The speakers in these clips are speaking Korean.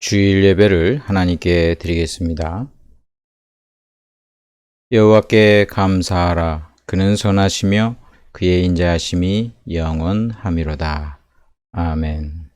주일 예배를 하나님께 드리겠습니다. 여호와께 감사하라. 그는 선하시며 그의 인자하심이 영원하미로다. 아멘.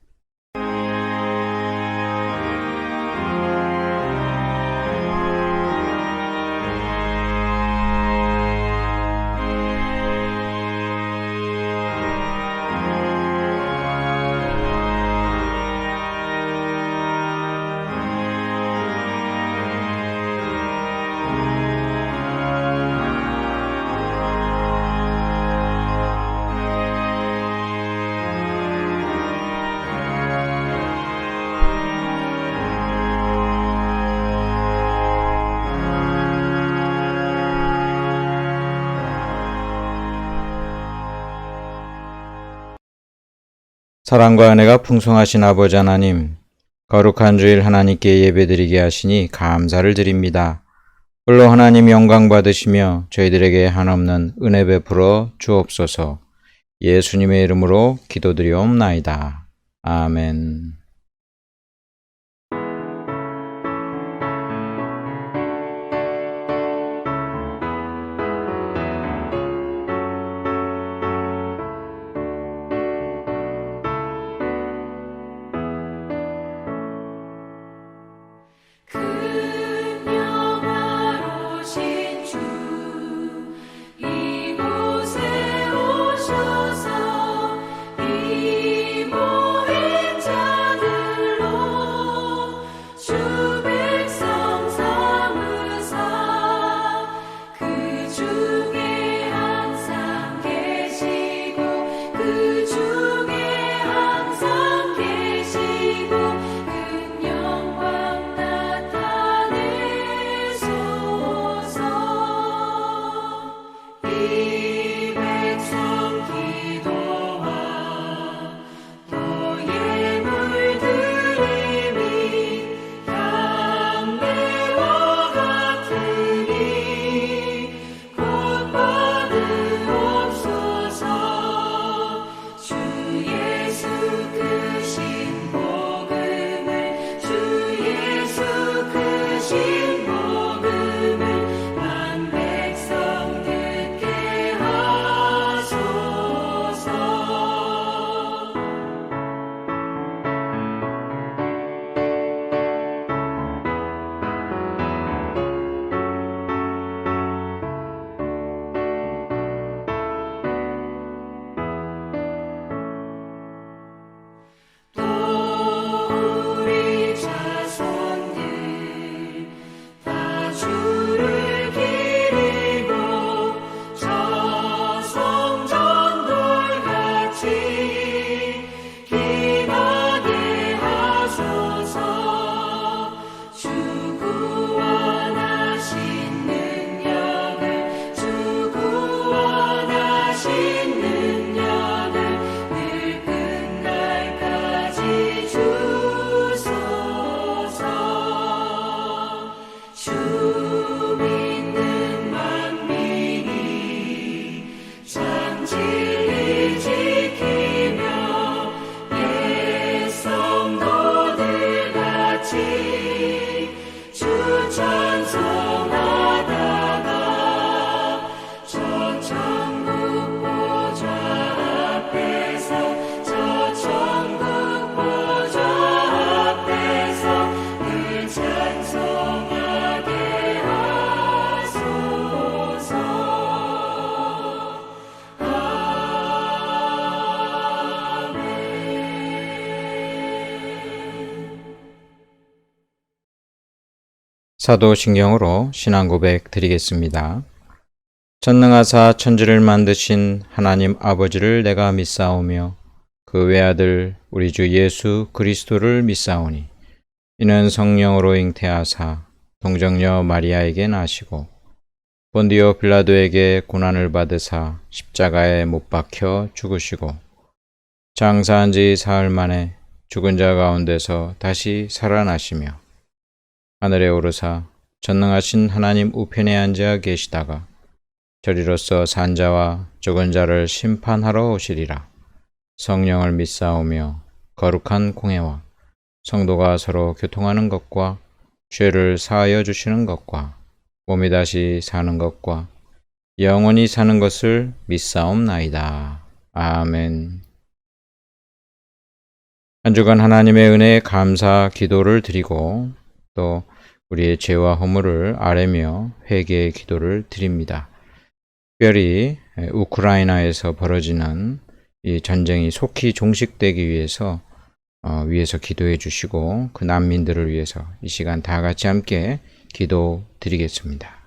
사랑과 은혜가 풍성하신 아버지 하나님, 거룩한 주일 하나님께 예배드리게 하시니 감사를 드립니다. 홀로 하나님 영광 받으시며 저희들에게 한없는 은혜 베풀어 주옵소서. 예수님의 이름으로 기도드리옵나이다. 아멘. 사도신경으로 신앙고백 드리겠습니다. 전능하사 천지를 만드신 하나님 아버지를 내가 믿사오며 그 외아들 우리 주 예수 그리스도를 믿사오니 이는 성령으로 잉태하사 동정녀 마리아에게 나시고 본디오 빌라도에게 고난을 받으사 십자가에 못 박혀 죽으시고 장사한 지 사흘 만에 죽은 자 가운데서 다시 살아나시며 하늘에 오르사 전능하신 하나님 우편에 앉아 계시다가 저리로서 산자와 죽은 자를 심판하러 오시리라. 성령을 믿사오며 거룩한 공회와 성도가 서로 교통하는 것과 죄를 사하여 주시는 것과 몸이 다시 사는 것과 영원히 사는 것을 믿사옵나이다. 아멘. 한 주간 하나님의 은혜에 감사 기도를 드리고 또 우리의 죄와 허물을 아뢰며 회개의 기도를 드립니다. 특별히 우크라이나에서 벌어지는 이 전쟁이 속히 종식되기 위해서 기도해 주시고 그 난민들을 위해서 이 시간 다 같이 함께 기도 드리겠습니다.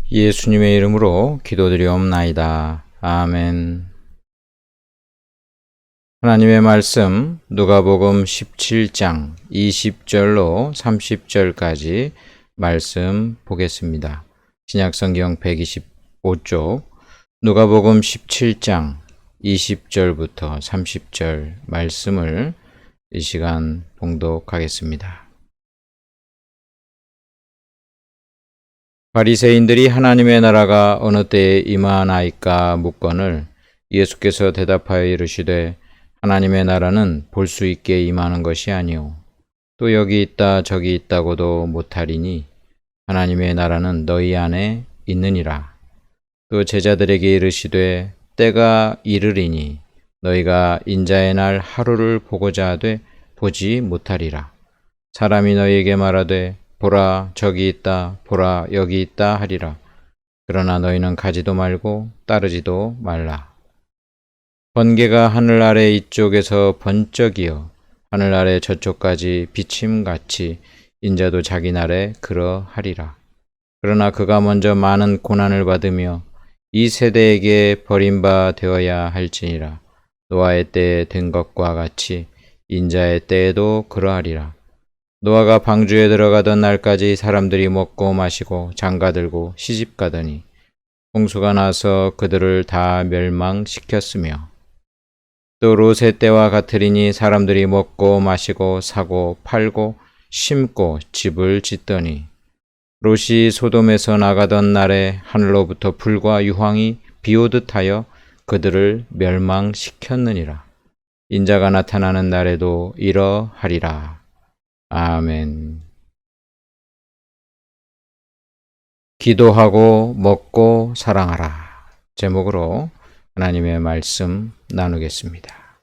예수님의 이름으로 기도드리옵나이다. 아멘. 하나님의 말씀 누가복음 17장 20절로 30절까지 말씀 보겠습니다. 신약성경 125쪽 누가복음 17장 20절부터 30절 말씀을 이 시간 봉독하겠습니다. 바리새인들이 하나님의 나라가 어느 때에 임하나이까 묻거늘 예수께서 대답하여 이르시되 하나님의 나라는 볼 수 있게 임하는 것이 아니오 또 여기 있다 저기 있다고도 못하리니 하나님의 나라는 너희 안에 있느니라. 또 제자들에게 이르시되 때가 이르리니 너희가 인자의 날 하루를 보고자 하되 보지 못하리라. 사람이 너희에게 말하되 보라 저기 있다 보라 여기 있다 하리라. 그러나 너희는 가지도 말고 따르지도 말라. 번개가 하늘 아래 이쪽에서 번쩍이어 하늘 아래 저쪽까지 비침같이 인자도 자기 날에 그러하리라. 그러나 그가 먼저 많은 고난을 받으며 이 세대에게 버림바 되어야 할지니라. 노아의 때에 된 것과 같이 인자의 때에도 그러하리라. 노아가 방주에 들어가던 날까지 사람들이 먹고 마시고 장가들고 시집가더니 홍수가 나서 그들을 다 멸망시켰으며 또 롯의 때와 같으리니 사람들이 먹고 마시고 사고 팔고 심고 집을 짓더니 롯이 소돔에서 나가던 날에 하늘로부터 불과 유황이 비오듯 하여 그들을 멸망시켰느니라. 인자가 나타나는 날에도 이러하리라. 아멘. 기도하고 먹고 사랑하라. 제목으로 하나님의 말씀 나누겠습니다.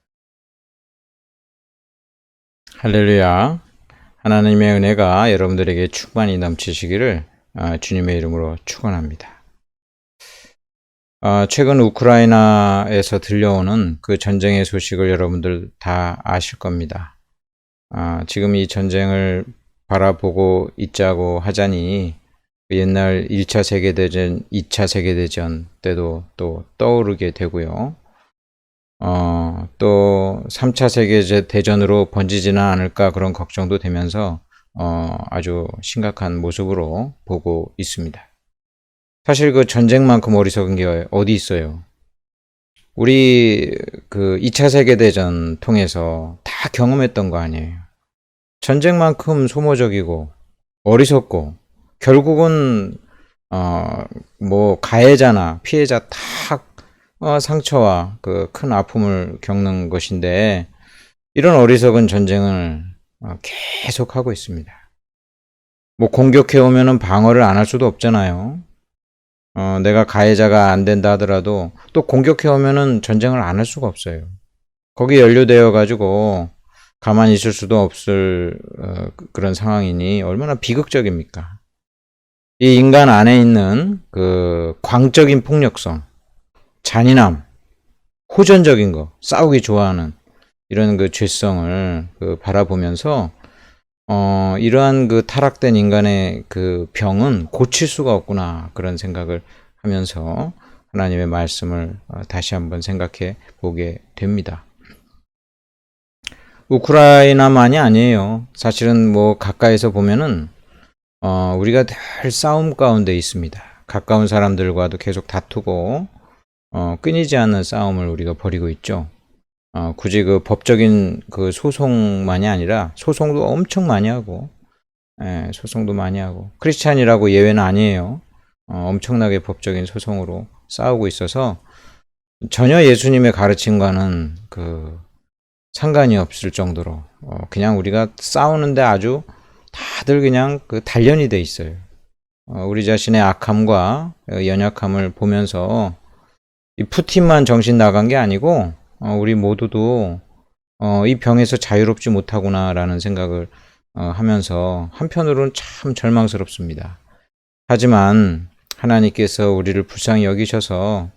할렐루야. 하나님의 은혜가 여러분들에게 충만히 넘치시기를 주님의 이름으로 축원합니다. 최근 우크라이나에서 들려오는 그 전쟁의 소식을 여러분들 다 아실 겁니다. 지금 이 전쟁을 바라보고 있자고 하자니 옛날 1차 세계대전, 2차 세계대전 때도 또 떠오르게 되고요. 또 3차 세계대전으로 번지지는 않을까 그런 걱정도 되면서 아주 심각한 모습으로 보고 있습니다. 사실 그 전쟁만큼 어리석은 게 어디 있어요? 우리 그 2차 세계대전 통해서 다 경험했던 거 아니에요. 전쟁만큼 소모적이고 어리석고 결국은 뭐 가해자나 피해자 다 상처와 그 큰 아픔을 겪는 것인데 이런 어리석은 전쟁을 계속하고 있습니다. 뭐 공격해 오면은 방어를 안 할 수도 없잖아요. 내가 가해자가 안 된다 하더라도 또 공격해 오면은 전쟁을 안 할 수가 없어요. 거기에 연루되어 가지고 가만히 있을 수도 없을 그런 상황이니 얼마나 비극적입니까? 이 인간 안에 있는 그 광적인 폭력성, 잔인함, 호전적인 거, 싸우기 좋아하는 이런 그 죄성을 바라보면서 이러한 그 타락된 인간의 그 병은 고칠 수가 없구나 그런 생각을 하면서 하나님의 말씀을 다시 한번 생각해 보게 됩니다. 우크라이나만이 아니에요. 사실은 뭐 가까이서 보면은 우리가 늘 싸움 가운데 있습니다. 가까운 사람들과도 계속 다투고 끊이지 않는 싸움을 우리가 벌이고 있죠. 굳이 그 법적인 그 소송만이 아니라 소송도 엄청 많이 하고, 소송도 많이 하고 크리스찬이라고 예외는 아니에요. 엄청나게 법적인 소송으로 싸우고 있어서 전혀 예수님의 가르침과는 그 상관이 없을 정도로 그냥 우리가 싸우는데 아주 다들 그냥 그 단련이 돼 있어요. 우리 자신의 악함과 연약함을 보면서 이 푸틴만 정신 나간 게 아니고 우리 모두도 이 병에서 자유롭지 못하구나라는 생각을 하면서 한편으로는 참 절망스럽습니다. 하지만 하나님께서 우리를 불쌍히 여기셔서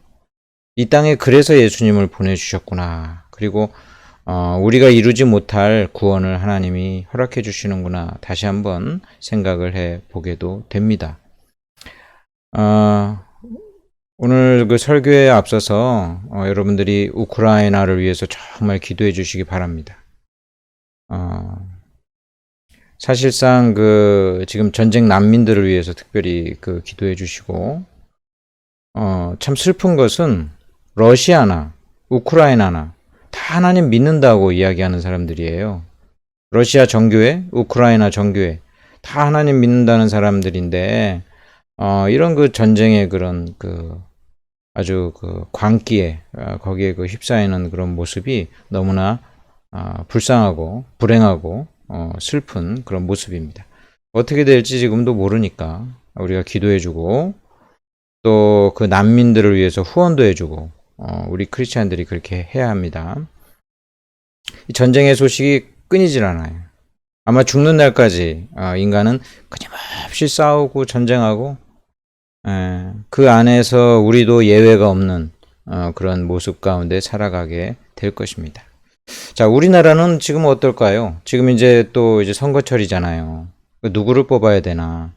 이 땅에 그래서 예수님을 보내주셨구나. 그리고 우리가 이루지 못할 구원을 하나님이 허락해 주시는구나. 다시 한번 생각을 해 보게도 됩니다. 오늘 그 설교에 앞서서 여러분들이 우크라이나를 위해서 정말 기도해 주시기 바랍니다. 사실상 그 지금 전쟁 난민들을 위해서 특별히 그 기도해 주시고 참 슬픈 것은 러시아나 우크라이나나 다 하나님 믿는다고 이야기하는 사람들이에요. 러시아 정교회, 우크라이나 정교회 다 하나님 믿는다는 사람들인데 이런 그 전쟁의 그런 그 아주 그 광기에 거기에 그 휩싸이는 그런 모습이 너무나 불쌍하고 불행하고 슬픈 그런 모습입니다. 어떻게 될지 지금도 모르니까 우리가 기도해주고 또 그 난민들을 위해서 후원도 해주고 우리 크리스찬들이 그렇게 해야 합니다. 이 전쟁의 소식이 끊이질 않아요. 아마 죽는 날까지 인간은 끊임없이 싸우고 전쟁하고 그 안에서 우리도 예외가 없는 그런 모습 가운데 살아가게 될 것입니다. 자, 우리나라는 지금 어떨까요? 지금 이제 또 이제 선거철이잖아요. 누구를 뽑아야 되나?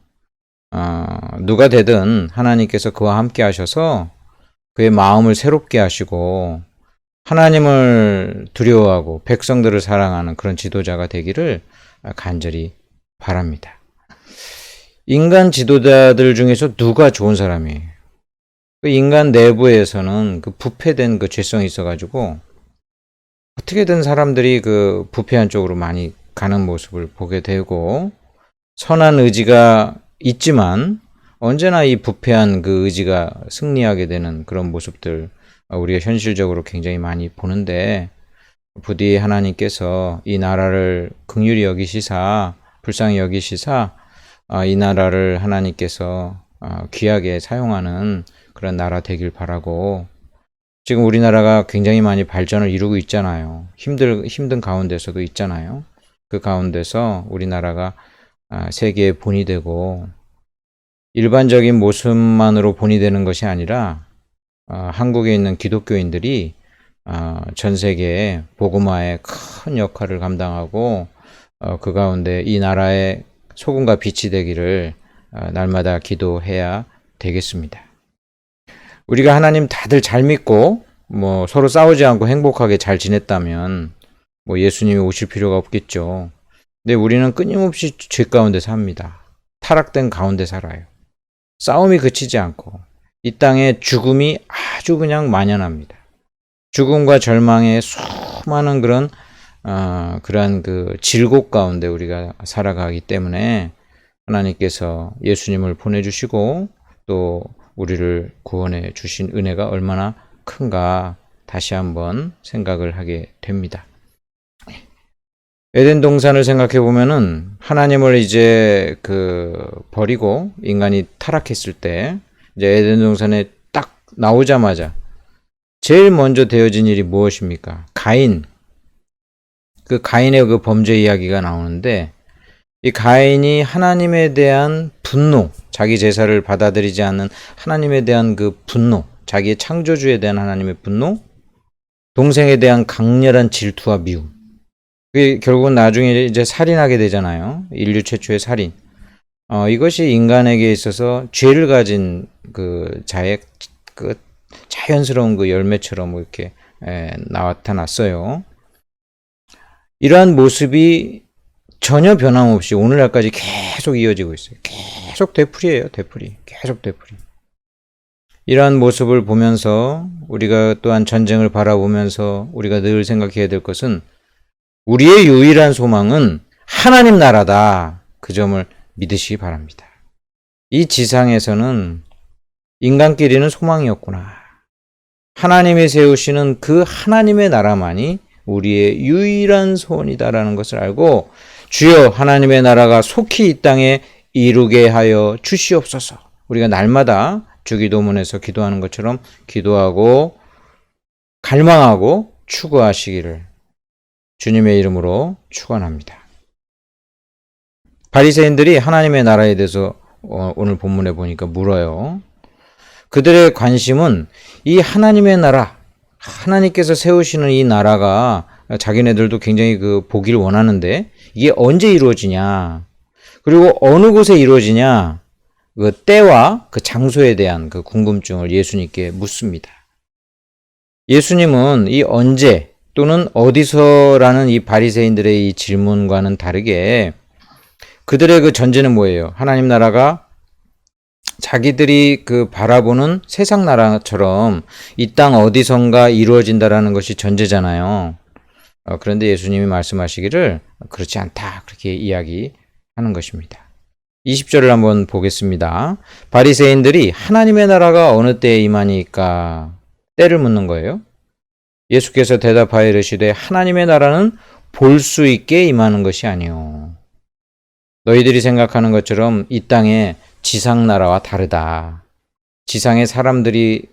누가 되든 하나님께서 그와 함께 하셔서 그의 마음을 새롭게 하시고 하나님을 두려워하고 백성들을 사랑하는 그런 지도자가 되기를 간절히 바랍니다. 인간 지도자들 중에서 누가 좋은 사람이에요? 그 인간 내부에서는 그 부패된 그 죄성이 있어가지고 어떻게든 사람들이 그 부패한 쪽으로 많이 가는 모습을 보게 되고 선한 의지가 있지만 언제나 이 부패한 그 의지가 승리하게 되는 그런 모습들 우리가 현실적으로 굉장히 많이 보는데 부디 하나님께서 이 나라를 긍휼히 여기시사 불쌍히 여기시사 이 나라를 하나님께서 귀하게 사용하는 그런 나라 되길 바라고 지금 우리나라가 굉장히 많이 발전을 이루고 있잖아요. 힘든 가운데서도 있잖아요. 그 가운데서 우리나라가 세계의 본이 되고 일반적인 모습만으로 본이 되는 것이 아니라 한국에 있는 기독교인들이 전 세계에 복음화의 큰 역할을 감당하고 그 가운데 이 나라의 소금과 빛이 되기를 날마다 기도해야 되겠습니다. 우리가 하나님 다들 잘 믿고 뭐 서로 싸우지 않고 행복하게 잘 지냈다면 뭐 예수님이 오실 필요가 없겠죠. 근데 우리는 끊임없이 죄 가운데 삽니다. 타락된 가운데 살아요. 싸움이 그치지 않고 이 땅에 죽음이 아주 그냥 만연합니다. 죽음과 절망의 수많은 그러한 그 질곡 가운데 우리가 살아가기 때문에 하나님께서 예수님을 보내주시고 또 우리를 구원해 주신 은혜가 얼마나 큰가 다시 한번 생각을 하게 됩니다. 에덴 동산을 생각해 보면은 하나님을 이제 버리고 인간이 타락했을 때 이제 에덴 동산에 딱 나오자마자 제일 먼저 되어진 일이 무엇입니까? 가인의 그 범죄 이야기가 나오는데 이 가인이 하나님에 대한 분노, 자기 제사를 받아들이지 않는 하나님에 대한 그 분노, 자기의 창조주에 대한 하나님의 분노, 동생에 대한 강렬한 질투와 미움. 그게 결국은 나중에 이제 살인하게 되잖아요. 인류 최초의 살인. 이것이 인간에게 있어서 죄를 가진 그 자의 그 자연스러운 그 열매처럼 이렇게 나타났어요. 이러한 모습이 전혀 변함없이 오늘날까지 계속 이어지고 있어요. 계속 되풀이에요. 되풀이. 계속 되풀이. 이러한 모습을 보면서 우리가 또한 전쟁을 바라보면서 우리가 늘 생각해야 될 것은 우리의 유일한 소망은 하나님 나라다. 그 점을 믿으시기 바랍니다. 이 지상에서는 인간끼리는 소망이 없구나. 하나님이 세우시는 그 하나님의 나라만이 우리의 유일한 소원이다라는 것을 알고 주여 하나님의 나라가 속히 이 땅에 이루게 하여 주시옵소서. 우리가 날마다 주기도문에서 기도하는 것처럼 기도하고 갈망하고 추구하시기를 주님의 이름으로 축원합니다. 바리새인들이 하나님의 나라에 대해서 오늘 본문에 보니까 물어요. 그들의 관심은 이 하나님의 나라, 하나님께서 세우시는 이 나라가 자기네들도 굉장히 보기를 원하는데 이게 언제 이루어지냐, 그리고 어느 곳에 이루어지냐, 그 때와 그 장소에 대한 그 궁금증을 예수님께 묻습니다. 예수님은 이 언제 또는 어디서라는 이 바리새인들의 이 질문과는 다르게 그들의 그 전제는 뭐예요? 하나님 나라가 자기들이 바라보는 세상 나라처럼 이 땅 어디선가 이루어진다라는 것이 전제잖아요. 그런데 예수님이 말씀하시기를 그렇지 않다, 그렇게 이야기하는 것입니다. 20절을 한번 보겠습니다. 바리새인들이 하나님의 나라가 어느 때에 임하니까 때를 묻는 거예요. 예수께서 대답하여 이르시되 하나님의 나라는 볼 수 있게 임하는 것이 아니요, 너희들이 생각하는 것처럼 이 땅의 지상 나라와 다르다. 지상의 사람들이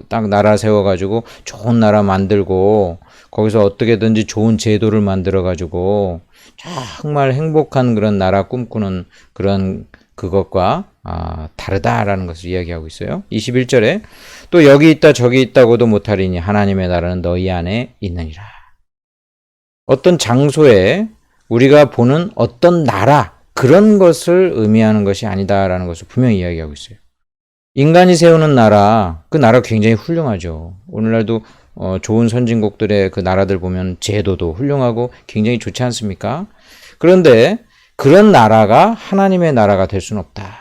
딱 나라 세워가지고 좋은 나라 만들고 거기서 어떻게든지 좋은 제도를 만들어가지고 정말 행복한 그런 나라 꿈꾸는 그런 그것과 다르다라는 것을 이야기하고 있어요. 21절에 또 여기 있다 저기 있다고도 못하리니 하나님의 나라는 너희 안에 있느니라. 어떤 장소에 우리가 보는 어떤 나라, 그런 것을 의미하는 것이 아니다라는 것을 분명히 이야기하고 있어요. 인간이 세우는 나라, 그 나라 굉장히 훌륭하죠. 오늘날도 좋은 선진국들의 그 나라들 보면 제도도 훌륭하고 굉장히 좋지 않습니까? 그런데 그런 나라가 하나님의 나라가 될 수는 없다.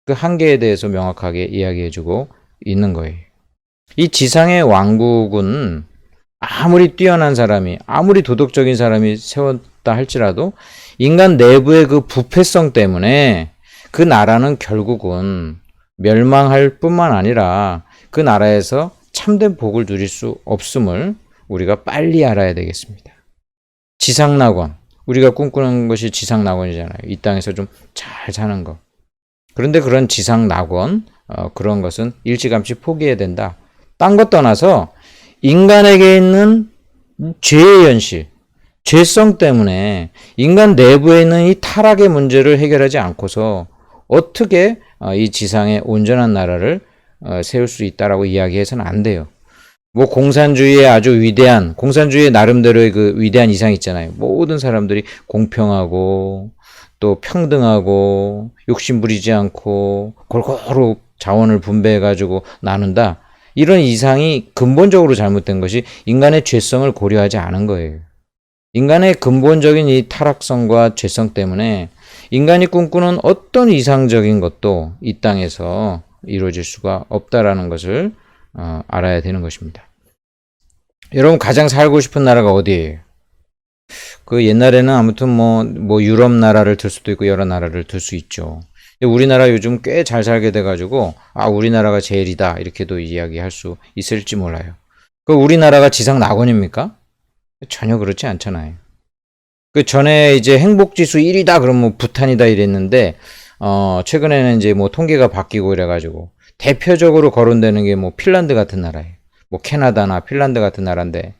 그 한계에 대해서 명확하게 이야기해주고 있는 거예요. 이 지상의 왕국은 아무리 뛰어난 사람이, 아무리 도덕적인 사람이 세웠다 할지라도 인간 내부의 그 부패성 때문에 그 나라는 결국은 멸망할 뿐만 아니라 그 나라에서 참된 복을 누릴 수 없음을 우리가 빨리 알아야 되겠습니다. 지상낙원, 우리가 꿈꾸는 것이 지상낙원이잖아요. 이 땅에서 좀 잘 사는 것. 그런데 그런 지상낙원, 그런 것은 일찌감치 포기해야 된다. 딴 것 떠나서 인간에게 있는 죄의 현실, 죄성 때문에 인간 내부에 있는 이 타락의 문제를 해결하지 않고서 어떻게 이 지상에 온전한 나라를 세울 수 있다라고 이야기해서는 안 돼요. 공산주의의 아주 위대한, 공산주의의 나름대로의 그 위대한 이상이 있잖아요. 모든 사람들이 공평하고 또 평등하고 욕심 부리지 않고 골고루 자원을 분배해가지고 나눈다. 이런 이상이 근본적으로 잘못된 것이 인간의 죄성을 고려하지 않은 거예요. 인간의 근본적인 이 타락성과 죄성 때문에 인간이 꿈꾸는 어떤 이상적인 것도 이 땅에서 이루어질 수가 없다라는 것을 알아야 되는 것입니다. 여러분 가장 살고 싶은 나라가 어디예요? 그 옛날에는 아무튼 뭐 유럽 나라를 들 수도 있고 여러 나라를 들 수 있죠. 우리나라 요즘 꽤 잘 살게 돼가지고 우리나라가 제일이다 이렇게도 이야기할 수 있을지 몰라요. 그 우리나라가 지상 낙원입니까? 전혀 그렇지 않잖아요. 그 전에 이제 행복지수 1위다 그러면 뭐 부탄이다 이랬는데 최근에는 이제 뭐 통계가 바뀌고 이래가지고 대표적으로 거론되는 게 뭐 핀란드 같은 나라예요. 뭐 캐나다나 핀란드 같은 나라인데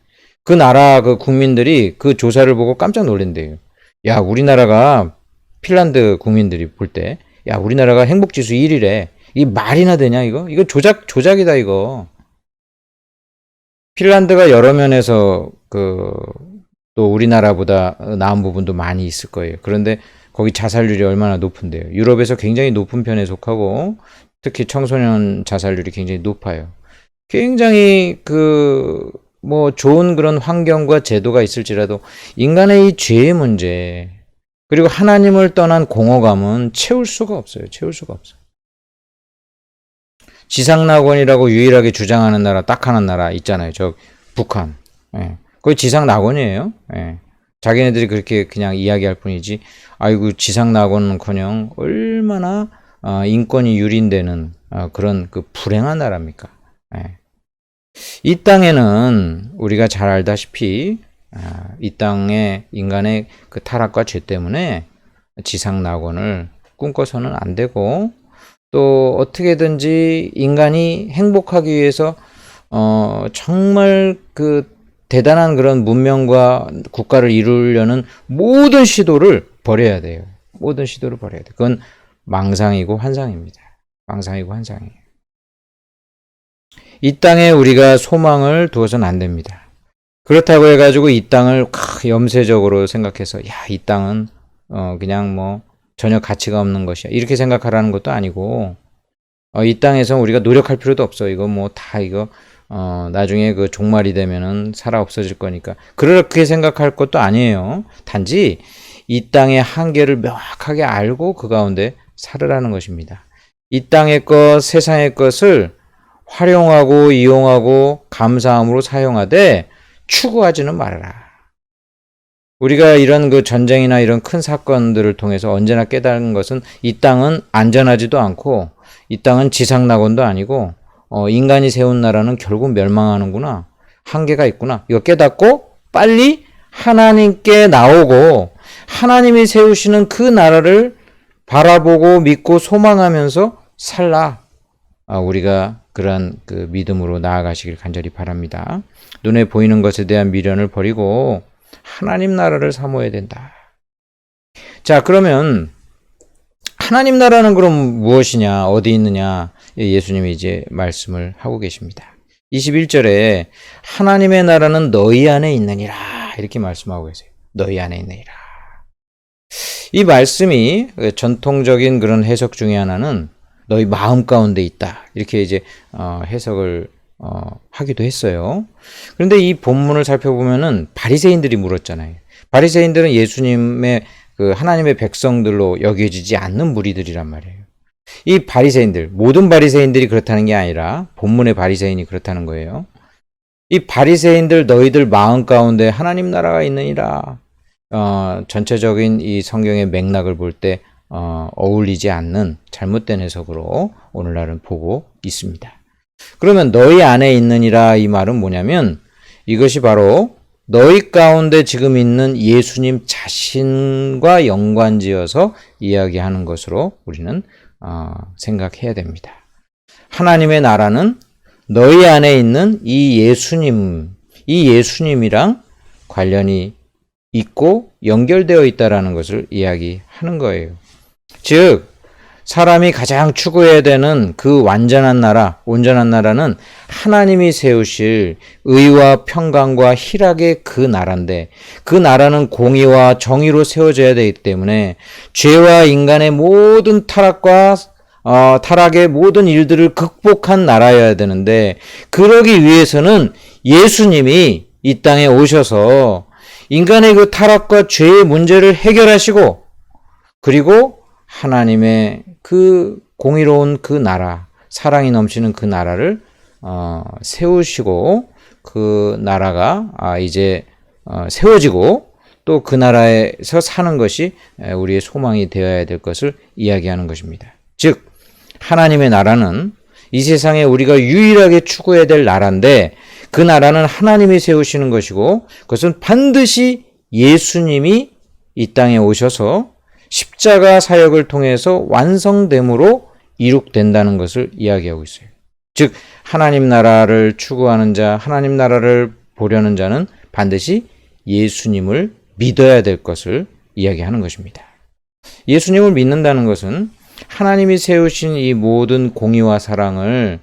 그 나라 그 국민들이 그 조사를 보고 깜짝 놀란대요. 야, 우리나라가 핀란드 국민들이 볼 때, 야, 우리나라가 행복지수 1위래. 이게 말이나 되냐, 이거? 이거 조작이다, 이거. 핀란드가 여러 면에서 또 우리나라보다 나은 부분도 많이 있을 거예요. 그런데 거기 자살률이 얼마나 높은데요. 유럽에서 굉장히 높은 편에 속하고, 특히 청소년 자살률이 굉장히 높아요. 굉장히 뭐 좋은 그런 환경과 제도가 있을지라도 인간의 이 죄의 문제 그리고 하나님을 떠난 공허감은 채울 수가 없어요. 채울 수가 없어요. 지상낙원이라고 유일하게 주장하는 나라 딱 하나 나라 있잖아요. 저 북한. 예. 거기 지상낙원이에요. 예. 자기네들이 그렇게 그냥 이야기할 뿐이지 아이고 지상낙원은커녕 얼마나 인권이 유린되는 그런 불행한 나라입니까? 예. 이 땅에는 우리가 잘 알다시피 이 땅의 인간의 그 타락과 죄 때문에 지상 낙원을 꿈꿔서는 안 되고 또 어떻게든지 인간이 행복하기 위해서 정말 그 대단한 그런 문명과 국가를 이루려는 모든 시도를 버려야 돼요. 모든 시도를 버려야 돼요. 그건 망상이고 환상입니다. 망상이고 환상이에요. 이 땅에 우리가 소망을 두어서는 안 됩니다. 그렇다고 해가지고 이 땅을 염세적으로 생각해서 이 땅은 그냥 뭐 전혀 가치가 없는 것이야 이렇게 생각하라는 것도 아니고 이 땅에서 우리가 노력할 필요도 없어. 이거 뭐 다 이거 나중에 그 종말이 되면은 살아 없어질 거니까 그렇게 생각할 것도 아니에요. 단지 이 땅의 한계를 명확하게 알고 그 가운데 살으라는 것입니다. 이 땅의 것, 세상의 것을 활용하고 이용하고 감사함으로 사용하되 추구하지는 말아라. 우리가 이런 그 전쟁이나 이런 큰 사건들을 통해서 언제나 깨달은 것은 이 땅은 안전하지도 않고 이 땅은 지상낙원도 아니고 인간이 세운 나라는 결국 멸망하는구나. 한계가 있구나. 이거 깨닫고 빨리 하나님께 나오고 하나님이 세우시는 그 나라를 바라보고 믿고 소망하면서 살라. 우리가 그러한 그 믿음으로 나아가시길 간절히 바랍니다. 눈에 보이는 것에 대한 미련을 버리고 하나님 나라를 사모해야 된다. 자, 그러면 하나님 나라는 그럼 무엇이냐, 어디 있느냐, 예수님이 이제 말씀을 하고 계십니다. 21절에 하나님의 나라는 너희 안에 있느니라 이렇게 말씀하고 계세요. 너희 안에 있느니라. 이 말씀이 전통적인 그런 해석 중에 하나는 너희 마음 가운데 있다. 이렇게 이제 해석을 하기도 했어요. 그런데 이 본문을 살펴보면은 바리새인들이 물었잖아요. 바리새인들은 예수님의 그 하나님의 백성들로 여겨지지 않는 무리들이란 말이에요. 이 바리새인들, 모든 바리새인들이 그렇다는 게 아니라 본문의 바리새인이 그렇다는 거예요. 이 바리새인들 너희들 마음 가운데 하나님 나라가 있느니라. 전체적인 이 성경의 맥락을 볼 때 어울리지 않는 잘못된 해석으로 오늘날은 보고 있습니다. 그러면 너희 안에 있느니라 이 말은 뭐냐면 이것이 바로 너희 가운데 지금 있는 예수님 자신과 연관지어서 이야기하는 것으로 우리는 생각해야 됩니다. 하나님의 나라는 너희 안에 있는 이 예수님이랑 관련이 있고 연결되어 있다라는 것을 이야기하는 거예요. 즉 사람이 가장 추구해야 되는 그 완전한 나라, 온전한 나라는 하나님이 세우실 의와 평강과 희락의 그 나라인데 그 나라는 공의와 정의로 세워져야 되기 때문에 죄와 인간의 모든 타락의 모든 일들을 극복한 나라여야 되는데 그러기 위해서는 예수님이 이 땅에 오셔서 인간의 그 타락과 죄의 문제를 해결하시고, 그리고 하나님의 그 공의로운 그 나라, 사랑이 넘치는 그 나라를 세우시고, 그 나라가 이제 세워지고, 또 그 나라에서 사는 것이 우리의 소망이 되어야 될 것을 이야기하는 것입니다. 즉, 하나님의 나라는 이 세상에 우리가 유일하게 추구해야 될 나라인데, 그 나라는 하나님이 세우시는 것이고, 그것은 반드시 예수님이 이 땅에 오셔서 십자가 사역을 통해서 완성됨으로 이룩된다는 것을 이야기하고 있어요. 즉, 하나님 나라를 추구하는 자, 하나님 나라를 보려는 자는 반드시 예수님을 믿어야 될 것을 이야기하는 것입니다. 예수님을 믿는다는 것은 하나님이 세우신 이 모든 공의와 사랑을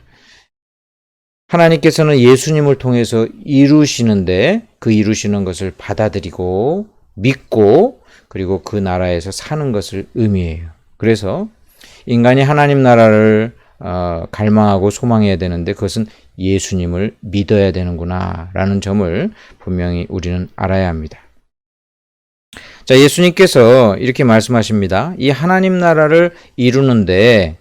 하나님께서는 예수님을 통해서 이루시는데, 그 이루시는 것을 받아들이고 믿고, 그리고 그 나라에서 사는 것을 의미해요. 그래서 인간이 하나님 나라를 갈망하고 소망해야 되는데, 그것은 예수님을 믿어야 되는구나 라는 점을 분명히 우리는 알아야 합니다. 자, 예수님께서 이렇게 말씀하십니다. 이 하나님 나라를 이루는데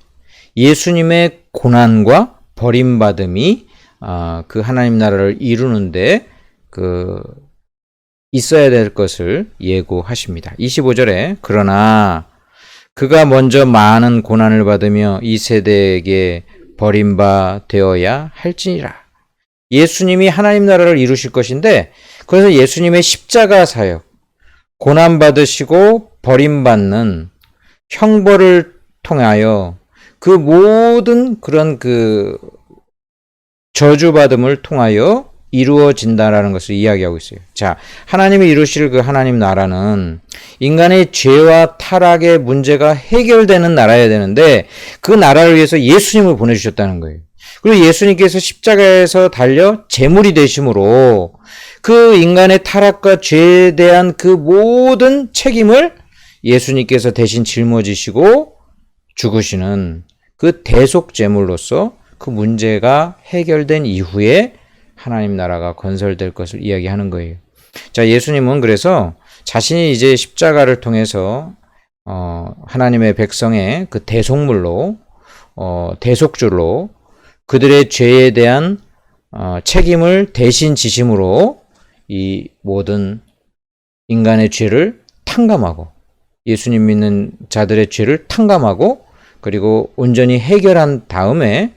예수님의 고난과 버림받음이 그 하나님 나라를 이루는데 있어야 될 것을 예고하십니다. 25절에 그러나 그가 먼저 많은 고난을 받으며 이 세대에게 버림바 되어야 할지니라. 예수님이 하나님 나라를 이루실 것인데, 그래서 예수님의 십자가 사역, 고난받으시고 버림받는 형벌을 통하여 그 모든 그런 저주받음을 통하여 이루어진다라는 것을 이야기하고 있어요. 자, 하나님이 이루실 그 하나님 나라는 인간의 죄와 타락의 문제가 해결되는 나라여야 되는데, 그 나라를 위해서 예수님을 보내주셨다는 거예요. 그리고 예수님께서 십자가에서 달려 제물이 되심으로 그 인간의 타락과 죄에 대한 그 모든 책임을 예수님께서 대신 짊어지시고 죽으시는 그 대속 제물로서 그 문제가 해결된 이후에 하나님 나라가 건설될 것을 이야기하는 거예요. 자, 예수님은 그래서 자신이 이제 십자가를 통해서 하나님의 백성의 그 대속물로, 대속줄로 그들의 죄에 대한 책임을 대신 지심으로 이 모든 인간의 죄를 탕감하고, 예수님 믿는 자들의 죄를 탕감하고, 그리고 온전히 해결한 다음에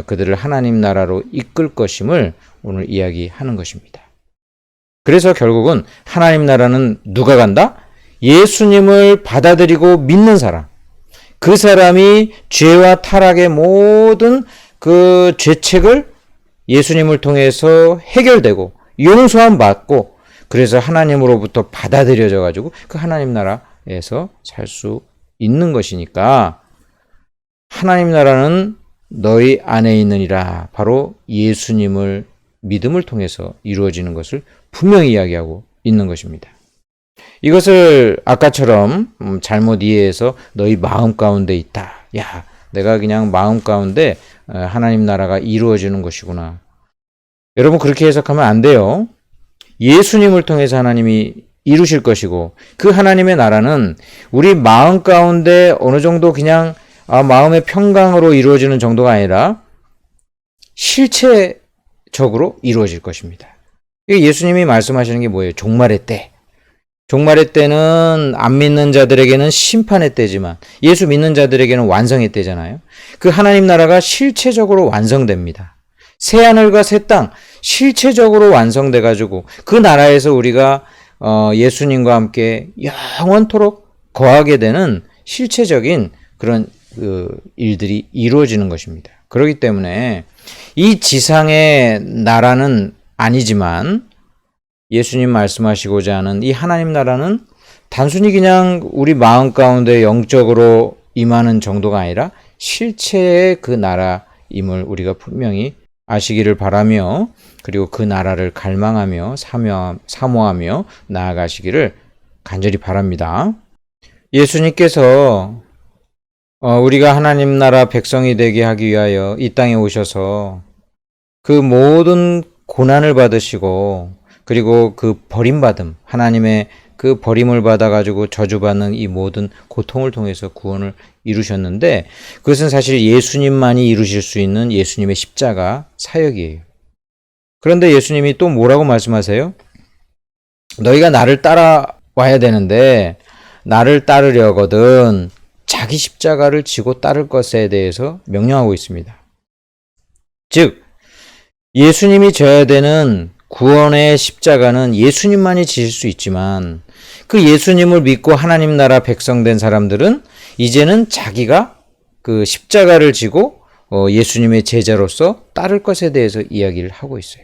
그들을 하나님 나라로 이끌 것임을 오늘 이야기하는 것입니다. 그래서 결국은 하나님 나라는 누가 간다? 예수님을 받아들이고 믿는 사람. 그 사람이 죄와 타락의 모든 그 죄책을 예수님을 통해서 해결되고 용서함 받고, 그래서 하나님으로부터 받아들여져 가지고 그 하나님 나라에서 살 수 있는 것이니까, 하나님 나라는 너희 안에 있느니라, 바로 예수님을 믿음을 통해서 이루어지는 것을 분명히 이야기하고 있는 것입니다. 이것을 아까처럼 잘못 이해해서 너희 마음 가운데 있다. 야, 내가 그냥 마음 가운데 하나님 나라가 이루어지는 것이구나. 여러분, 그렇게 해석하면 안 돼요. 예수님을 통해서 하나님이 이루실 것이고, 그 하나님의 나라는 우리 마음 가운데 어느 정도 그냥 마음의 평강으로 이루어지는 정도가 아니라 실체적으로 이루어질 것입니다. 예수님이 말씀하시는 게 뭐예요? 종말의 때. 종말의 때는 안 믿는 자들에게는 심판의 때지만 예수 믿는 자들에게는 완성의 때잖아요. 그 하나님 나라가 실체적으로 완성됩니다. 새 하늘과 새 땅 실체적으로 완성돼 가지고 그 나라에서 우리가 예수님과 함께 영원토록 거하게 되는 실체적인 그런 일들이 이루어지는 것입니다. 그렇기 때문에 이 지상의 나라는 아니지만 예수님 말씀하시고자 하는 이 하나님 나라는 단순히 그냥 우리 마음 가운데 영적으로 임하는 정도가 아니라 실체의 그 나라임을 우리가 분명히 아시기를 바라며, 그리고 그 나라를 갈망하며 사모하며 나아가시기를 간절히 바랍니다. 예수님께서 우리가 하나님 나라 백성이 되게 하기 위하여 이 땅에 오셔서 그 모든 고난을 받으시고 그리고 그 버림받음, 하나님의 그 버림을 받아가지고 저주받는 이 모든 고통을 통해서 구원을 이루셨는데, 그것은 사실 예수님만이 이루실 수 있는 예수님의 십자가 사역이에요. 그런데 예수님이 또 뭐라고 말씀하세요? 너희가 나를 따라와야 되는데, 나를 따르려거든 자기 십자가를 지고 따를 것에 대해서 명령하고 있습니다. 즉, 예수님이 져야 되는 구원의 십자가는 예수님만이 지실 수 있지만, 그 예수님을 믿고 하나님 나라 백성된 사람들은 이제는 자기가 그 십자가를 지고 예수님의 제자로서 따를 것에 대해서 이야기를 하고 있어요.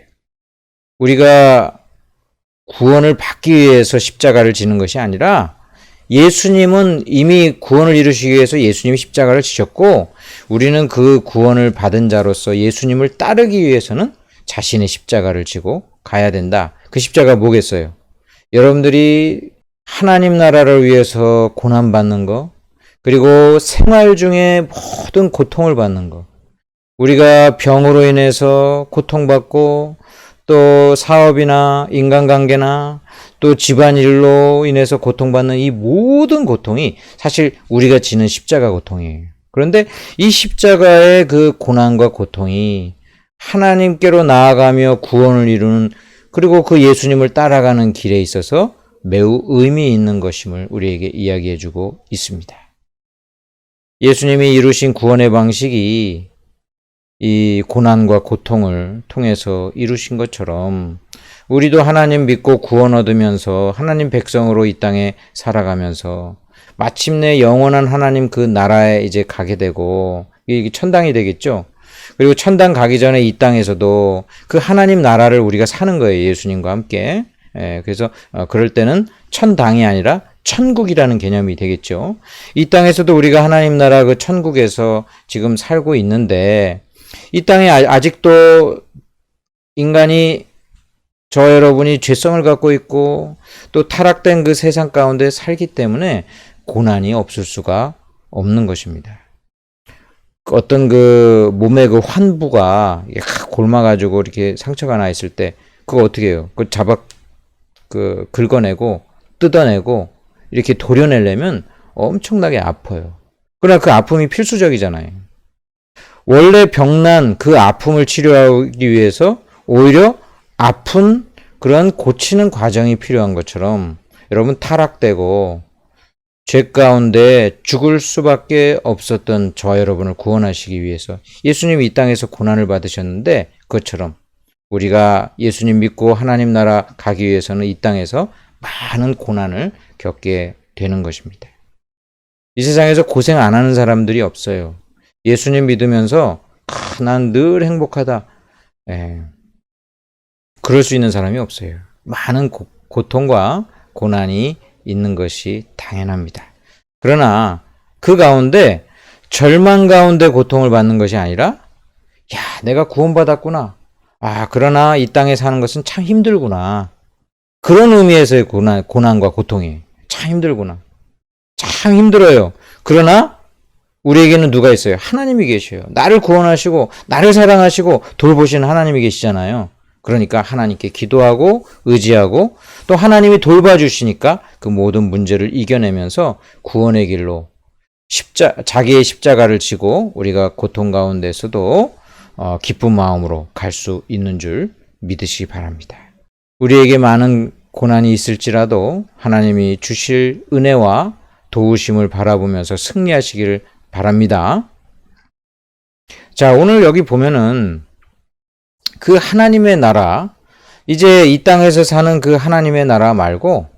우리가 구원을 받기 위해서 십자가를 지는 것이 아니라, 예수님은 이미 구원을 이루시기 위해서 예수님이 십자가를 지셨고, 우리는 그 구원을 받은 자로서 예수님을 따르기 위해서는 자신의 십자가를 지고 가야 된다. 그 십자가 뭐겠어요? 여러분들이 하나님 나라를 위해서 고난받는 거, 그리고 생활 중에 모든 고통을 받는 거, 우리가 병으로 인해서 고통받고, 또 사업이나 인간관계나 또 집안일로 인해서 고통받는 이 모든 고통이 사실 우리가 지는 십자가 고통이에요. 그런데 이 십자가의 그 고난과 고통이 하나님께로 나아가며 구원을 이루는, 그리고 그 예수님을 따라가는 길에 있어서 매우 의미 있는 것임을 우리에게 이야기해주고 있습니다. 예수님이 이루신 구원의 방식이 이 고난과 고통을 통해서 이루신 것처럼, 우리도 하나님 믿고 구원 얻으면서 하나님 백성으로 이 땅에 살아가면서 마침내 영원한 하나님 그 나라에 이제 가게 되고, 이게 천당이 되겠죠. 그리고 천당 가기 전에 이 땅에서도 그 하나님 나라를 우리가 사는 거예요, 예수님과 함께. 그래서 그럴 때는 천당이 아니라 천국이라는 개념이 되겠죠. 이 땅에서도 우리가 하나님 나라 그 천국에서 지금 살고 있는데, 이 땅에 아직도 인간이, 저 여러분이 죄성을 갖고 있고 또 타락된 그 세상 가운데 살기 때문에 고난이 없을 수가 없는 것입니다. 어떤 그 몸의 그 환부가 골마가지고 이렇게 상처가 나 있을 때 그거 어떻게 해요? 그 긁어내고 뜯어내고 이렇게 도려내려면 엄청나게 아파요. 그러나 그 아픔이 필수적이잖아요. 원래 병난 그 아픔을 치료하기 위해서 오히려 아픈 그런 고치는 과정이 필요한 것처럼, 여러분 타락되고 죄 가운데 죽을 수밖에 없었던 저와 여러분을 구원하시기 위해서 예수님이 이 땅에서 고난을 받으셨는데, 그것처럼 우리가 예수님 믿고 하나님 나라 가기 위해서는 이 땅에서 많은 고난을 겪게 되는 것입니다. 이 세상에서 고생 안 하는 사람들이 없어요. 예수님 믿으면서 난 늘 행복하다, 그럴 수 있는 사람이 없어요. 많은 고통과 고난이 있는 것이 당연합니다. 그러나 그 가운데 절망 가운데 고통을 받는 것이 아니라, 야, 내가 구원받았구나. 그러나 이 땅에 사는 것은 참 힘들구나. 그런 의미에서의 고난과 고통이 참 힘들구나. 참 힘들어요. 그러나 우리에게는 누가 있어요? 하나님이 계셔요. 나를 구원하시고 나를 사랑하시고 돌보시는 하나님이 계시잖아요. 그러니까 하나님께 기도하고 의지하고 또 하나님이 돌봐주시니까 그 모든 문제를 이겨내면서 구원의 길로 자기의 십자가를 지고 우리가 고통 가운데서도 기쁜 마음으로 갈 수 있는 줄 믿으시기 바랍니다. 우리에게 많은 고난이 있을지라도 하나님이 주실 은혜와 도우심을 바라보면서 승리하시기를 바랍니다. 자, 오늘 여기 보면은 그 하나님의 나라, 이제 이 땅에서 사는 그 하나님의 나라 말고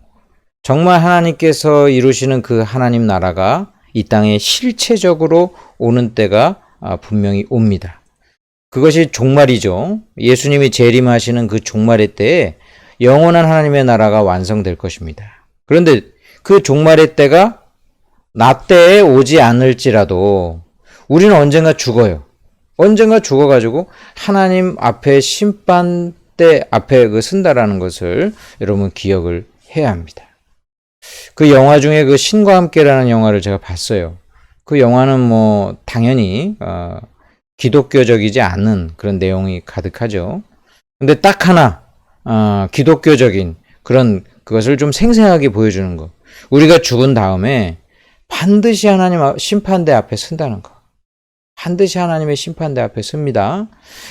정말 하나님께서 이루시는 그 하나님 나라가 이 땅에 실체적으로 오는 때가 분명히 옵니다. 그것이 종말이죠. 예수님이 재림하시는 그 종말의 때에 영원한 하나님의 나라가 완성될 것입니다. 그런데 그 종말의 때가 나 때에 오지 않을지라도 우리는 언젠가 죽어요. 언젠가 죽어가지고 하나님 앞에 심판대 앞에 쓴다라는 것을 여러분 기억을 해야 합니다. 그 영화 중에 그 신과 함께라는 영화를 제가 봤어요. 그 영화는 뭐 당연히 기독교적이지 않은 그런 내용이 가득하죠. 근데 딱 하나 기독교적인 그런 그것을 좀 생생하게 보여주는 거. 우리가 죽은 다음에 반드시 하나님 심판대 앞에 선다는 거. 반드시 하나님의 심판대 앞에 섭니다.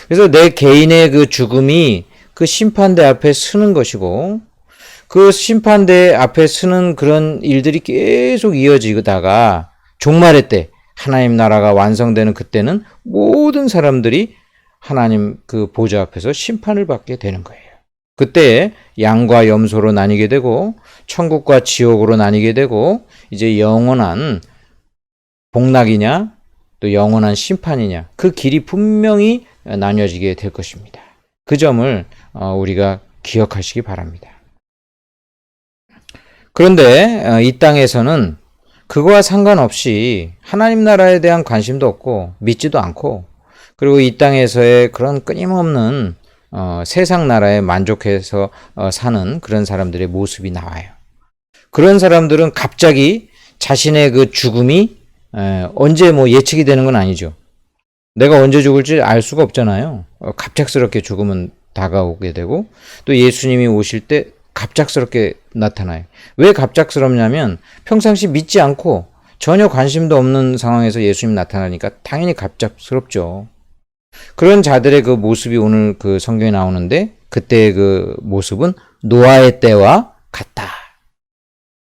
그래서 내 개인의 그 죽음이 그 심판대 앞에 서는 것이고, 그 심판대 앞에 서는 그런 일들이 계속 이어지다가 종말의 때 하나님 나라가 완성되는 그때는 모든 사람들이 하나님 그 보좌 앞에서 심판을 받게 되는 거예요. 그때 양과 염소로 나뉘게 되고 천국과 지옥으로 나뉘게 되고 이제 영원한 복락이냐 또 영원한 심판이냐 그 길이 분명히 나뉘어지게 될 것입니다. 그 점을 우리가 기억하시기 바랍니다. 그런데 이 땅에서는 그거와 상관없이 하나님 나라에 대한 관심도 없고 믿지도 않고 그리고 이 땅에서의 그런 끊임없는 세상 나라에 만족해서 사는 그런 사람들의 모습이 나와요. 그런 사람들은 갑자기 자신의 그 죽음이 언제 뭐 예측이 되는 건 아니죠. 내가 언제 죽을지 알 수가 없잖아요. 갑작스럽게 죽음은 다가오게 되고 또 예수님이 오실 때 갑작스럽게 나타나요. 왜 갑작스럽냐면 평상시 믿지 않고 전혀 관심도 없는 상황에서 예수님 나타나니까 당연히 갑작스럽죠. 그런 자들의 그 모습이 오늘 그 성경에 나오는데 그때의 그 모습은 노아의 때와 같다.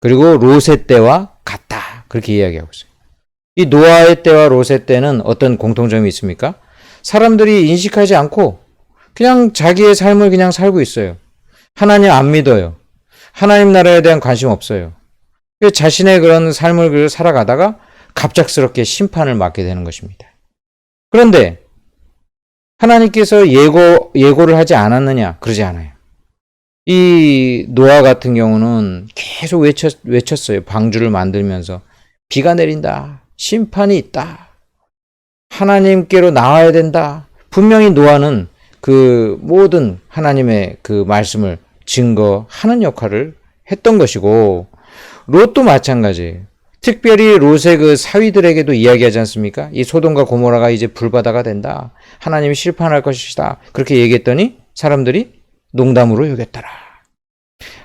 그리고 롯의 때와 같다. 그렇게 이야기하고 있어요. 이 노아의 때와 롯의 때는 어떤 공통점이 있습니까? 사람들이 인식하지 않고 그냥 자기의 삶을 그냥 살고 있어요. 하나님 안 믿어요. 하나님 나라에 대한 관심 없어요. 자신의 그런 삶을 살아가다가 갑작스럽게 심판을 맞게 되는 것입니다. 그런데 하나님께서 예고를 하지 않았느냐? 그러지 않아요. 이 노아 같은 경우는 계속 외쳤어요. 방주를 만들면서 비가 내린다. 심판이 있다. 하나님께로 나와야 된다. 분명히 노아는 그 모든 하나님의 그 말씀을 증거하는 역할을 했던 것이고 롯도 마찬가지예요. 특별히 롯의 그 사위들에게도 이야기하지 않습니까? 이 소돔과 고모라가 이제 불바다가 된다. 하나님이 심판할 것이다. 그렇게 얘기했더니 사람들이 농담으로 여겼더라.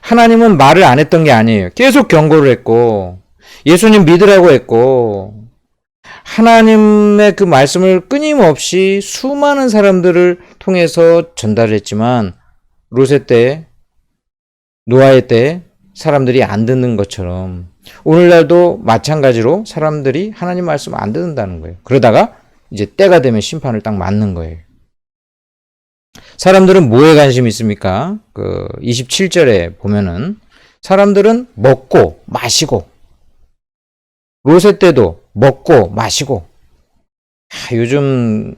하나님은 말을 안 했던 게 아니에요. 계속 경고를 했고 예수님 믿으라고 했고 하나님의 그 말씀을 끊임없이 수많은 사람들을 통해서 전달했지만 롯의 때, 노아의 때 사람들이 안 듣는 것처럼 오늘날도 마찬가지로 사람들이 하나님 말씀 안 듣는다는 거예요. 그러다가 이제 때가 되면 심판을 딱 맞는 거예요. 사람들은 뭐에 관심이 있습니까? 그 27절에 보면은 사람들은 먹고 마시고 롯의 때도 먹고 마시고 요즘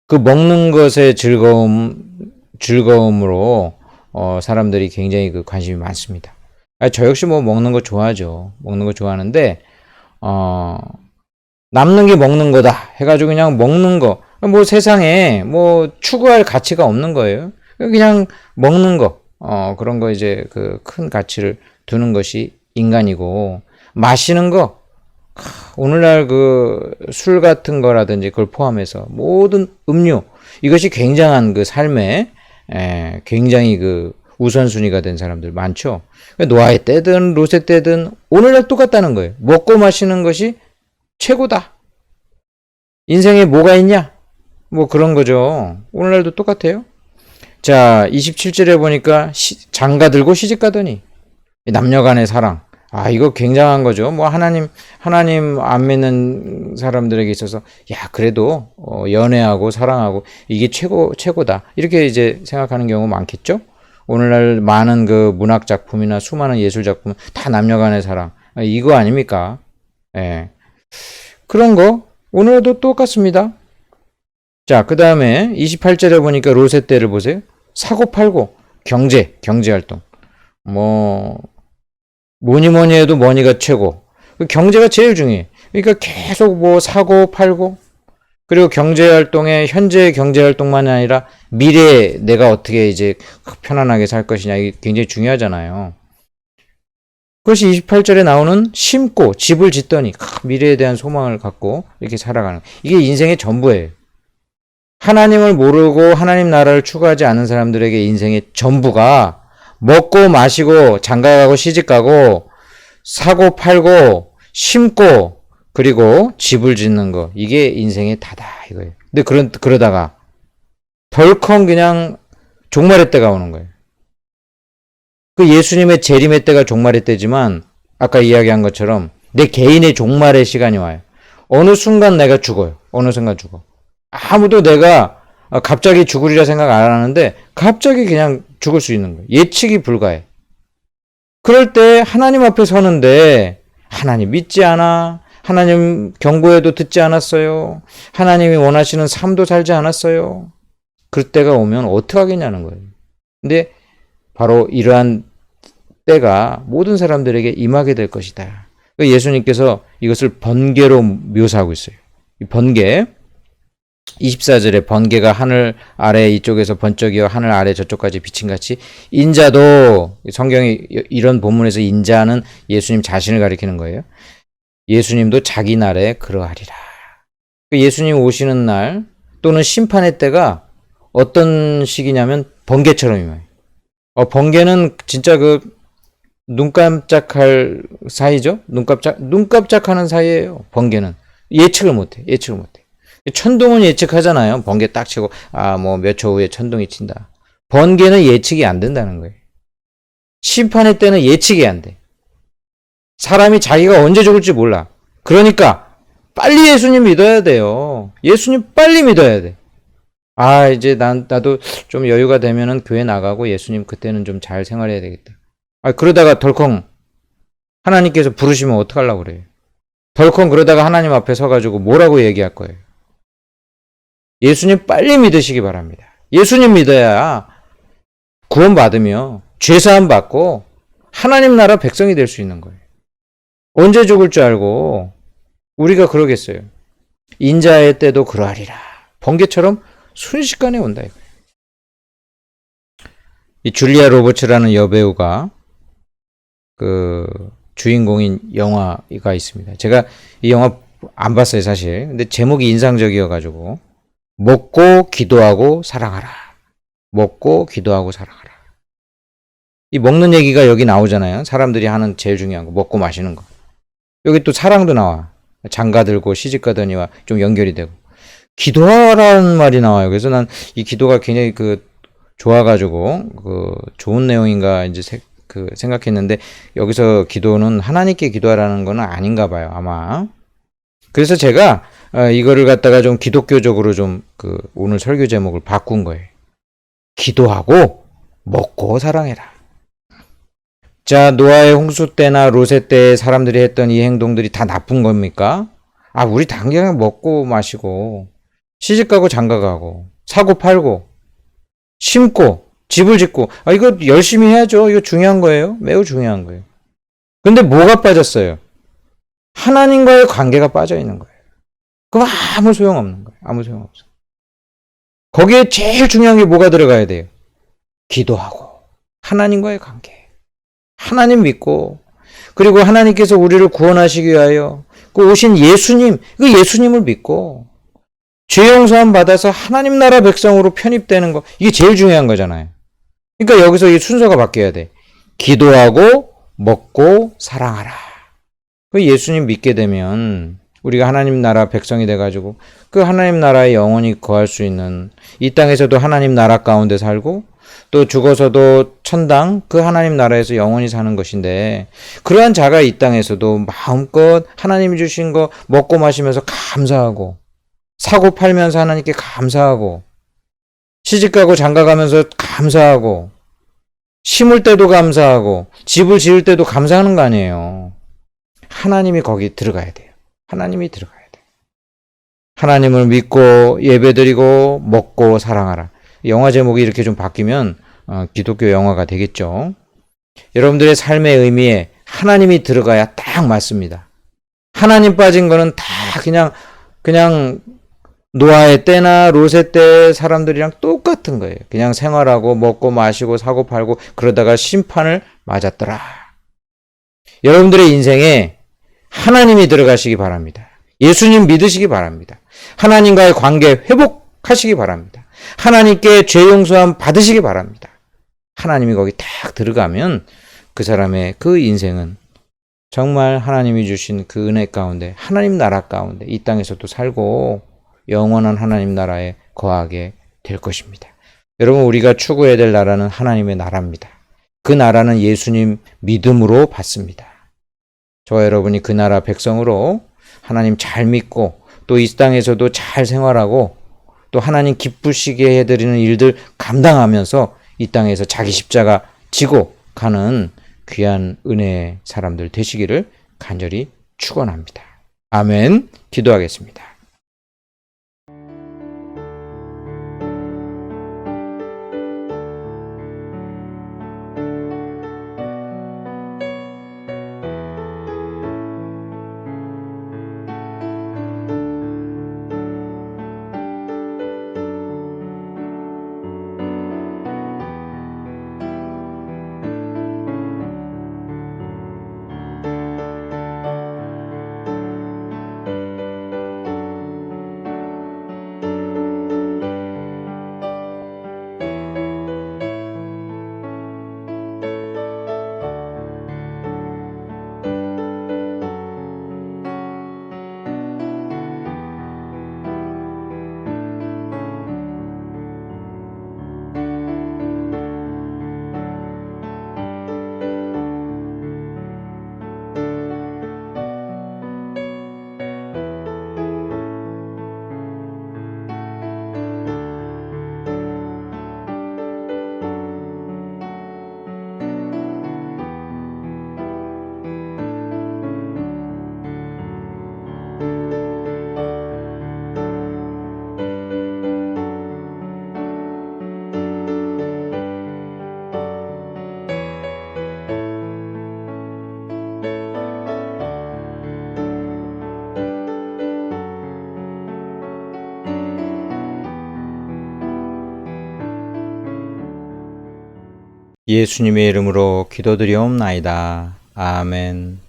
그 먹는 것의 즐거움으로 사람들이 굉장히 그 관심이 많습니다. 저 역시 뭐 먹는 거 좋아하죠. 먹는 거 좋아하는데 남는 게 먹는 거다 해가지고 그냥 먹는 거 뭐 세상에 뭐 추구할 가치가 없는 거예요. 그냥 먹는 거 그런 거 이제 그 큰 가치를 두는 것이 인간이고 마시는 거 오늘날 그 술 같은 거라든지 그걸 포함해서 모든 음료 이것이 굉장한 그 삶에 굉장히 그 우선순위가 된 사람들 많죠. 노아의 때든 롯의 때든 오늘날 똑같다는 거예요. 먹고 마시는 것이 최고다. 인생에 뭐가 있냐? 뭐 그런 거죠. 오늘날도 똑같아요. 자, 27절에 보니까 장가 들고 시집 가더니 남녀 간의 사랑. 이거 굉장한 거죠. 뭐 하나님 안 믿는 사람들에게 있어서 그래도 연애하고 사랑하고 이게 최고다. 이렇게 이제 생각하는 경우 많겠죠? 오늘날 많은 그 문학 작품이나 수많은 예술 작품 다 남녀 간의 사랑. 이거 아닙니까? 예. 그런 거 오늘도 똑같습니다. 자, 그다음에 28절에 보니까 롯의 때를 보세요. 사고 팔고 경제 활동. 뭐니 해도 머니가 최고. 경제가 제일 중요해. 그러니까 계속 뭐 사고 팔고 그리고 경제활동에 현재 경제활동만이 아니라 미래에 내가 어떻게 이제 편안하게 살 것이냐 이게 굉장히 중요하잖아요. 그것이 28절에 나오는 심고 집을 짓더니 미래에 대한 소망을 갖고 이렇게 살아가는 이게 인생의 전부예요. 하나님을 모르고 하나님 나라를 추구하지 않는 사람들에게 인생의 전부가 먹고 마시고 장가가고 시집가고 사고 팔고 심고 그리고 집을 짓는 거, 이게 인생의 다다 이거예요. 근데 그러다가 덜컹 그냥 종말의 때가 오는 거예요. 그 예수님의 재림의 때가 종말의 때지만 아까 이야기한 것처럼 내 개인의 종말의 시간이 와요. 어느 순간 내가 죽어요. 어느 순간 죽어. 아무도 내가 갑자기 죽으리라 생각 안 하는데 갑자기 그냥 죽을 수 있는 거예요. 예측이 불가해. 그럴 때 하나님 앞에 서는데 하나님 믿지 않아. 하나님 경고에도 듣지 않았어요. 하나님이 원하시는 삶도 살지 않았어요. 그럴 때가 오면 어떻게 하겠냐는 거예요. 근데 바로 이러한 때가 모든 사람들에게 임하게 될 것이다. 예수님께서 이것을 번개로 묘사하고 있어요. 이 번개, 24절에 번개가 하늘 아래 이쪽에서 번쩍이어 하늘 아래 저쪽까지 비친같이 인자도, 성경이 이런 본문에서 인자는 예수님 자신을 가리키는 거예요. 예수님도 자기 날에 그러하리라. 예수님 오시는 날 또는 심판의 때가 어떤 시기냐면 번개처럼 임해요. 번개는 진짜 눈 깜짝할 사이죠? 눈 깜짝하는 사이예요. 번개는. 예측을 못해. 천둥은 예측하잖아요. 번개 딱 치고, 몇 초 후에 천둥이 친다. 번개는 예측이 안 된다는 거예요. 심판의 때는 예측이 안 돼. 사람이 자기가 언제 죽을지 몰라. 그러니까, 빨리 예수님 믿어야 돼요. 예수님 빨리 믿어야 돼. 이제 나도 좀 여유가 되면은 교회 나가고 예수님 그때는 좀 잘 생활해야 되겠다. 그러다가 덜컹 하나님께서 부르시면 어떡하려고 그래요? 덜컹 그러다가 하나님 앞에 서가지고 뭐라고 얘기할 거예요? 예수님 빨리 믿으시기 바랍니다. 예수님 믿어야 구원받으며 죄사함 받고 하나님 나라 백성이 될 수 있는 거예요. 언제 죽을 줄 알고 우리가 그러겠어요? 인자의 때도 그러하리라. 번개처럼 순식간에 온다 이거예요. 이 줄리아 로버츠라는 여배우가 주인공인 영화가 있습니다. 제가 이 영화 안 봤어요, 사실. 근데 제목이 인상적이어가지고 먹고 기도하고 사랑하라. 먹고 기도하고 사랑하라. 이 먹는 얘기가 여기 나오잖아요. 사람들이 하는 제일 중요한 거, 먹고 마시는 거. 여기 또 사랑도 나와. 장가 들고 시집 가더니와 좀 연결이 되고. 기도하라는 말이 나와요. 그래서 난 이 기도가 굉장히 좋아가지고 좋은 내용인가 이제 생각했는데 여기서 기도는 하나님께 기도하라는 건 아닌가 봐요, 아마. 그래서 제가 이거를 갖다가 좀 기독교적으로 좀 오늘 설교 제목을 바꾼 거예요. 기도하고 먹고 사랑해라. 자, 노아의 홍수 때나 롯의 때 사람들이 했던 이 행동들이 다 나쁜 겁니까? 우리 당장 먹고 마시고 시집가고 장가가고 사고 팔고 심고 집을 짓고 이거 열심히 해야죠. 이거 중요한 거예요. 매우 중요한 거예요. 근데 뭐가 빠졌어요? 하나님과의 관계가 빠져 있는 거예요. 그럼 아무 소용없는 거예요. 아무 소용없어. 거기에 제일 중요한 게 뭐가 들어가야 돼요? 기도하고 하나님과의 관계. 하나님 믿고 그리고 하나님께서 우리를 구원하시기 위하여 오신 예수님, 그 예수님을 믿고 죄 용서함 받아서 하나님 나라 백성으로 편입되는 거, 이게 제일 중요한 거잖아요. 그러니까 여기서 이 순서가 바뀌어야 돼. 기도하고 먹고 사랑하라. 그 예수님 믿게 되면 우리가 하나님 나라 백성이 돼가지고 그 하나님 나라에 영원히 거할 수 있는, 이 땅에서도 하나님 나라 가운데 살고 또 죽어서도 천당, 그 하나님 나라에서 영원히 사는 것인데, 그러한 자가 이 땅에서도 마음껏 하나님이 주신 거 먹고 마시면서 감사하고 사고 팔면서 하나님께 감사하고 시집가고 장가가면서 감사하고 심을 때도 감사하고 집을 지을 때도 감사하는 거 아니에요. 하나님이 거기 들어가야 돼요. 하나님이 들어가야 돼요. 하나님을 믿고 예배드리고 먹고 사랑하라. 영화 제목이 이렇게 좀 바뀌면 기독교 영화가 되겠죠. 여러분들의 삶의 의미에 하나님이 들어가야 딱 맞습니다. 하나님 빠진 거는 다 그냥 노아의 때나 롯의 때 사람들이랑 똑같은 거예요. 그냥 생활하고 먹고 마시고 사고 팔고 그러다가 심판을 맞았더라. 여러분들의 인생에 하나님이 들어가시기 바랍니다. 예수님 믿으시기 바랍니다. 하나님과의 관계 하시기 바랍니다. 하나님께 죄 용서함 받으시기 바랍니다. 하나님이 거기 딱 들어가면 그 사람의 그 인생은 정말 하나님이 주신 그 은혜 가운데, 하나님 나라 가운데 이 땅에서도 살고 영원한 하나님 나라에 거하게 될 것입니다. 여러분, 우리가 추구해야 될 나라는 하나님의 나라입니다. 그 나라는 예수님 믿음으로 받습니다. 저와 여러분이 그 나라 백성으로 하나님 잘 믿고 또 이 땅에서도 잘 생활하고 또 하나님 기쁘시게 해드리는 일들 감당하면서 이 땅에서 자기 십자가 지고 가는 귀한 은혜의 사람들 되시기를 간절히 축원합니다. 아멘. 기도하겠습니다. 예수님의 이름으로 기도드리옵나이다. 아멘.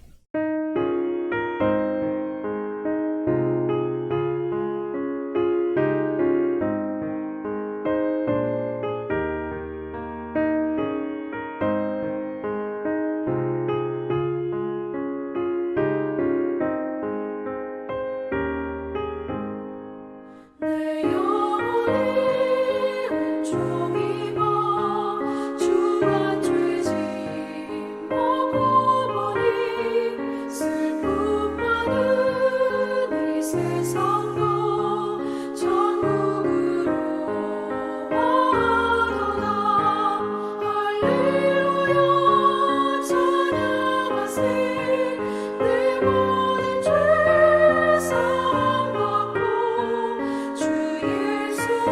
내 영혼이 온종일 주와 죄짐 먹고 보니 슬픔 많은 이 세상도 천국으로 와도다. 할렐루야 찬양하세. 내 모든 죄 사함받고 주 예수와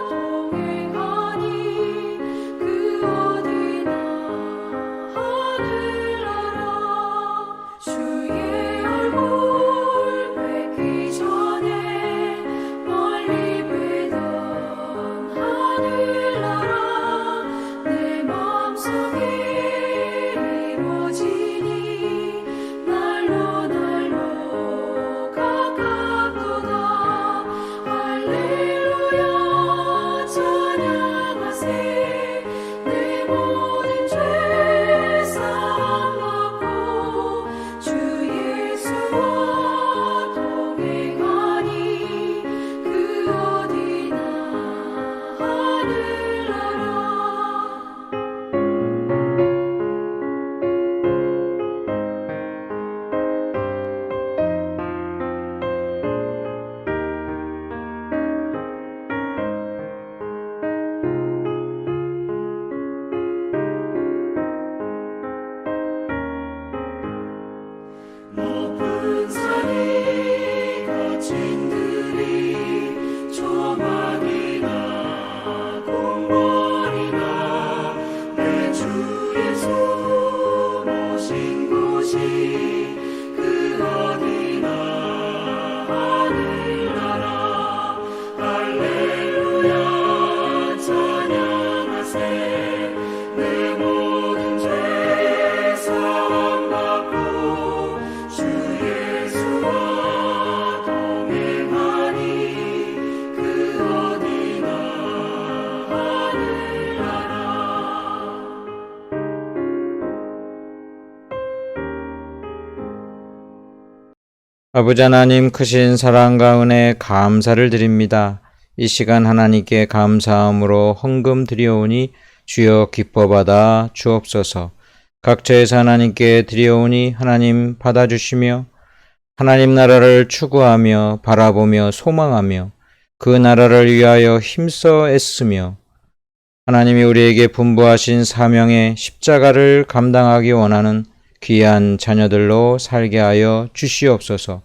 동행하니 그 어디나 하늘나라. 주의 얼굴 뵙기 전에 아버지 하나님 크신 사랑과 은혜 감사를 드립니다. 이 시간 하나님께 감사함으로 헌금 드리오니 주여 기뻐받아 주옵소서. 각처에서 하나님께 드리오니 하나님 받아주시며 하나님 나라를 추구하며 바라보며 소망하며 그 나라를 위하여 힘써 애쓰며 하나님이 우리에게 분부하신 사명의 십자가를 감당하기 원하는 귀한 자녀들로 살게 하여 주시옵소서.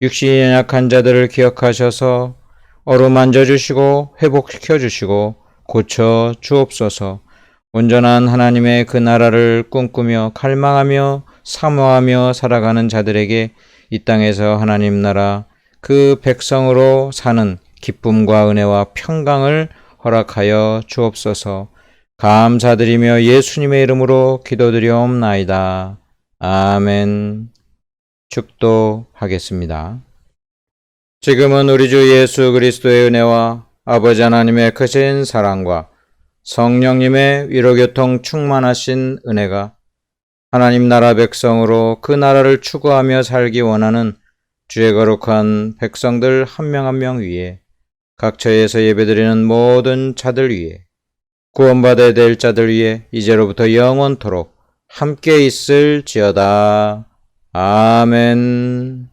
육신이 연약한 자들을 기억하셔서 어루만져 주시고 회복시켜 주시고 고쳐 주옵소서. 온전한 하나님의 그 나라를 꿈꾸며 갈망하며 사모하며 살아가는 자들에게 이 땅에서 하나님 나라 그 백성으로 사는 기쁨과 은혜와 평강을 허락하여 주옵소서. 감사드리며 예수님의 이름으로 기도드리옵나이다. 아멘. 축도하겠습니다. 지금은 우리 주 예수 그리스도의 은혜와 아버지 하나님의 크신 사랑과 성령님의 위로교통 충만하신 은혜가 하나님 나라 백성으로 그 나라를 추구하며 살기 원하는 주의 거룩한 백성들 한 명 한 명 위에 각처에서 예배드리는 모든 자들 위에 구원받아야 될 자들 위에 이제로부터 영원토록 함께 있을지어다. 아멘.